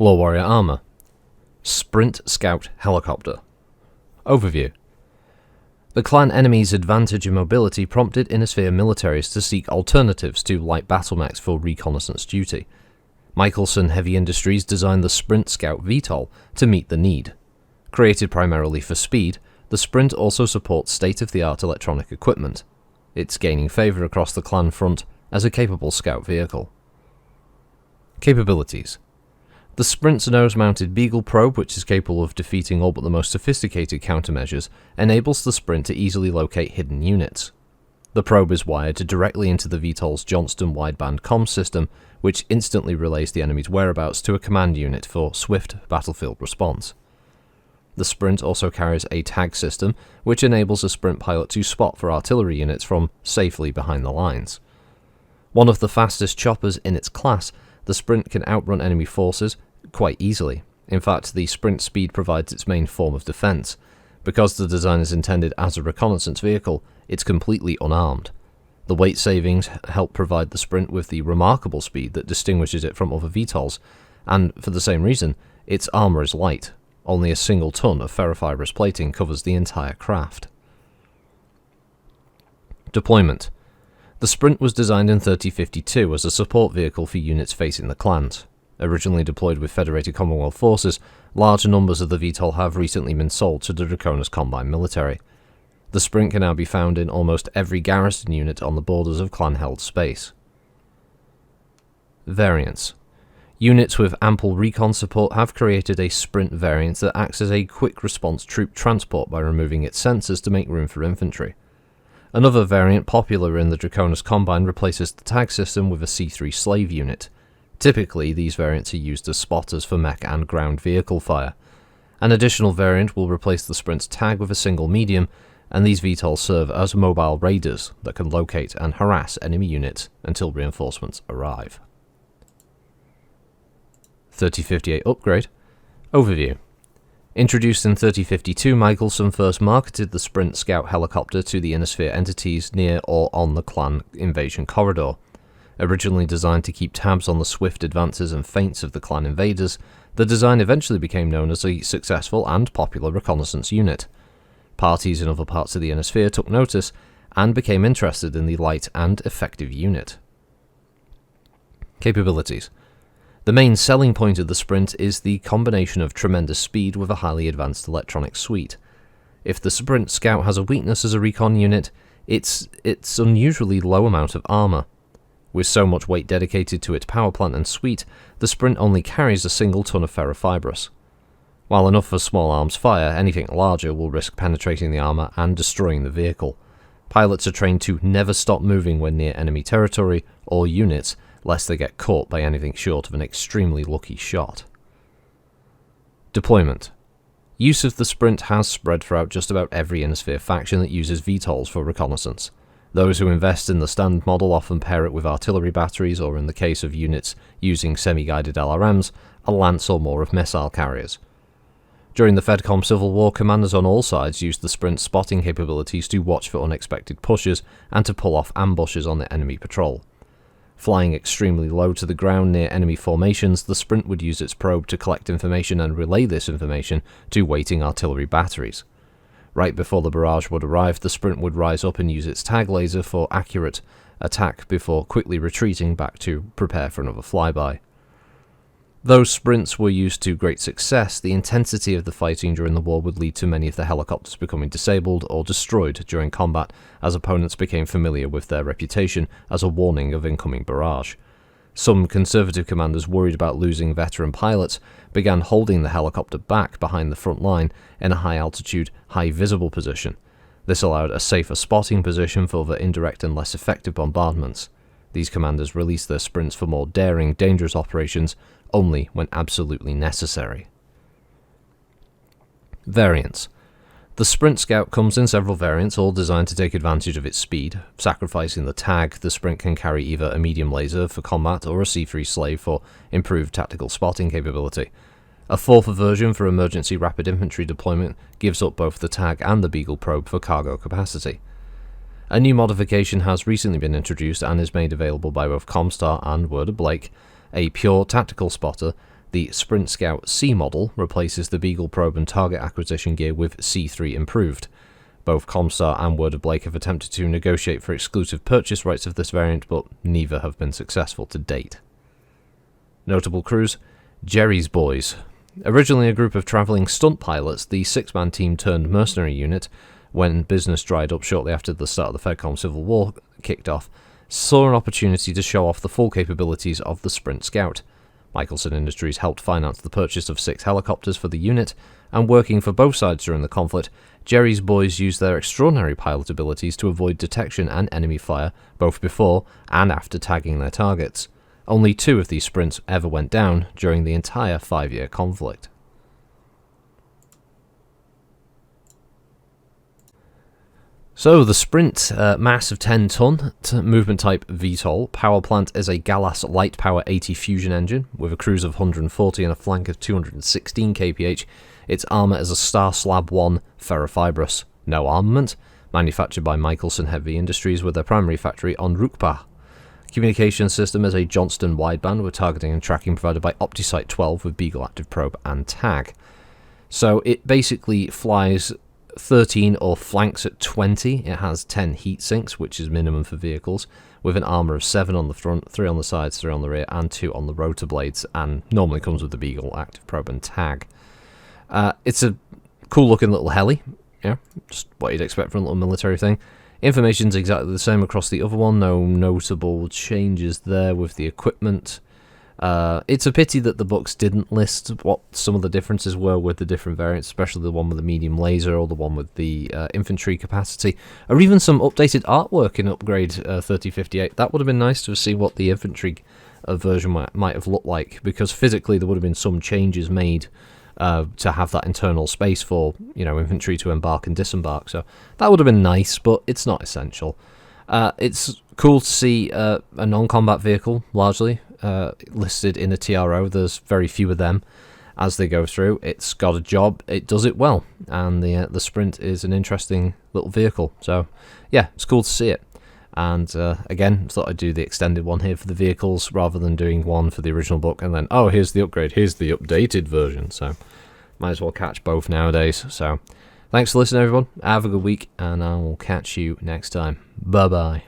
LoreWarrior Armour. Sprint Scout Helicopter. Overview. The clan enemy's advantage in mobility prompted Innisphere militaries to seek alternatives to light battle mechs for reconnaissance duty. Michelson Heavy Industries designed the Sprint Scout VTOL to meet the need. Created primarily for speed, the Sprint also supports state-of-the-art electronic equipment. It's gaining favour across the clan front as a capable scout vehicle. Capabilities. The Sprint's nose-mounted Beagle probe, which is capable of defeating all but the most sophisticated countermeasures, enables the Sprint to easily locate hidden units. The probe is wired directly into the VTOL's Johnston wideband comms system, which instantly relays the enemy's whereabouts to a command unit for swift battlefield response. The Sprint also carries a tag system, which enables a Sprint pilot to spot for artillery units from safely behind the lines. One of the fastest choppers in its class, the Sprint can outrun enemy forces quite easily. In fact, the Sprint speed provides its main form of defense. Because the design is intended as a reconnaissance vehicle, it's completely unarmed. The weight savings help provide the Sprint with the remarkable speed that distinguishes it from other VTOLs, and for the same reason, its armour is light. Only a single ton of ferrofibrous plating covers the entire craft. Deployment. The Sprint was designed in 3052 as a support vehicle for units facing the clans. Originally deployed with Federated Commonwealth forces, large numbers of the VTOL have recently been sold to the Draconis Combine military. The Sprint can now be found in almost every garrison unit on the borders of clan-held space. Variants. Units with ample recon support have created a Sprint variant that acts as a quick-response troop transport by removing its sensors to make room for infantry. Another variant popular in the Draconis Combine replaces the tag system with a C3 slave unit. Typically, these variants are used as spotters for mech and ground vehicle fire. An additional variant will replace the Sprint's tag with a single medium, and these VTOLs serve as mobile raiders that can locate and harass enemy units until reinforcements arrive. 3058 Upgrade. Overview. Introduced in 3052, Michelson first marketed the Sprint Scout helicopter to the Innisphere entities near or on the clan invasion corridor. Originally designed to keep tabs on the swift advances and feints of the clan invaders, the design eventually became known as a successful and popular reconnaissance unit. Parties in other parts of the Innisphere took notice and became interested in the light and effective unit. Capabilities. The main selling point of the Sprint is the combination of tremendous speed with a highly advanced electronic suite. If the Sprint Scout has a weakness as a recon unit, it's its unusually low amount of armour. With so much weight dedicated to its power plant and suite, the Sprint only carries a single ton of ferrofibrous. While enough for small arms fire, anything larger will risk penetrating the armour and destroying the vehicle. Pilots are trained to never stop moving when near enemy territory or units, lest they get caught by anything short of an extremely lucky shot. Deployment. Use of the Sprint has spread throughout just about every Innisphere faction that uses VTOLs for reconnaissance. Those who invest in the standard model often pair it with artillery batteries, or in the case of units using semi-guided LRMs, a lance or more of missile carriers. During the FedCom Civil War, commanders on all sides used the Sprint's spotting capabilities to watch for unexpected pushes and to pull off ambushes on the enemy patrol. Flying extremely low to the ground near enemy formations, the Sprint would use its probe to collect information and relay this information to waiting artillery batteries. Right before the barrage would arrive, the Sprint would rise up and use its tag laser for accurate attack before quickly retreating back to prepare for another flyby. Though Sprints were used to great success, the intensity of the fighting during the war would lead to many of the helicopters becoming disabled or destroyed during combat, as opponents became familiar with their reputation as a warning of incoming barrage. Some conservative commanders, worried about losing veteran pilots, began holding the helicopter back behind the front line in a high-altitude, high-visible position. This allowed a safer spotting position for the indirect and less effective bombardments. These commanders released their Sprints for more daring, dangerous operations only when absolutely necessary. Variants. The Sprint Scout comes in several variants, all designed to take advantage of its speed. Sacrificing the tag, the Sprint can carry either a medium laser for combat or a C3 slave for improved tactical spotting capability. A fourth version for emergency rapid infantry deployment gives up both the tag and the Beagle probe for cargo capacity. A new modification has recently been introduced and is made available by both Comstar and Word of Blake, a pure tactical spotter The Sprint Scout C model replaces the Beagle probe and target acquisition gear with C3 improved. Both Comstar and Word of Blake have attempted to negotiate for exclusive purchase rights of this variant, but neither have been successful to date. Notable crews: Jerry's Boys. Originally a group of travelling stunt pilots, the six-man team turned mercenary unit, when business dried up shortly after the start of the FedCom Civil War kicked off, saw an opportunity to show off the full capabilities of the Sprint Scout. Michelson Industries helped finance the purchase of 6 helicopters for the unit, and working for both sides during the conflict, Jerry's Boys used their extraordinary pilot abilities to avoid detection and enemy fire both before and after tagging their targets. Only 2 of these sprints ever went down during the entire 5-year conflict. So, the Sprint, mass of 10 ton, movement type VTOL. Power plant is a Galas Light Power 80 fusion engine with a cruise of 140 and a flank of 216 kph. Its armour is a Star Slab 1 ferrofibrous. No armament. Manufactured by Michelson Heavy Industries with their primary factory on Rukpa. Communication system is a Johnston wideband with targeting and tracking provided by OptiSight 12 with Beagle Active Probe and Tag. So it basically flies 13 or flanks at 20. It has 10 heat sinks, which is minimum for vehicles, with an armour of 7 on the front, 3 on the sides, 3 on the rear, and 2 on the rotor blades, and normally comes with the Beagle Active Probe and Tag. It's a cool looking little heli, just what you'd expect from a little military thing. Information's exactly the same across the other one, no notable changes there with the equipment. It's a pity that the books didn't list what some of the differences were with the different variants, especially the one with the medium laser or the one with the infantry capacity, or even some updated artwork in Upgrade 3058. That would have been nice to see what the infantry version might have looked like, because physically there would have been some changes made to have that internal space for, infantry to embark and disembark. So that would have been nice, but it's not essential. It's cool to see a non-combat vehicle, largely, listed in a TRO. There's very few of them as they go through. It's got a job, it does it well, and the Sprint is an interesting little vehicle. So, yeah, it's cool to see it. And again, thought I'd do the extended one here for the vehicles rather than doing one for the original book and then, oh, here's the upgrade, here's the updated version. So, might as well catch both nowadays. So, thanks for listening, everyone. Have a good week, and I will catch you next time. Bye-bye.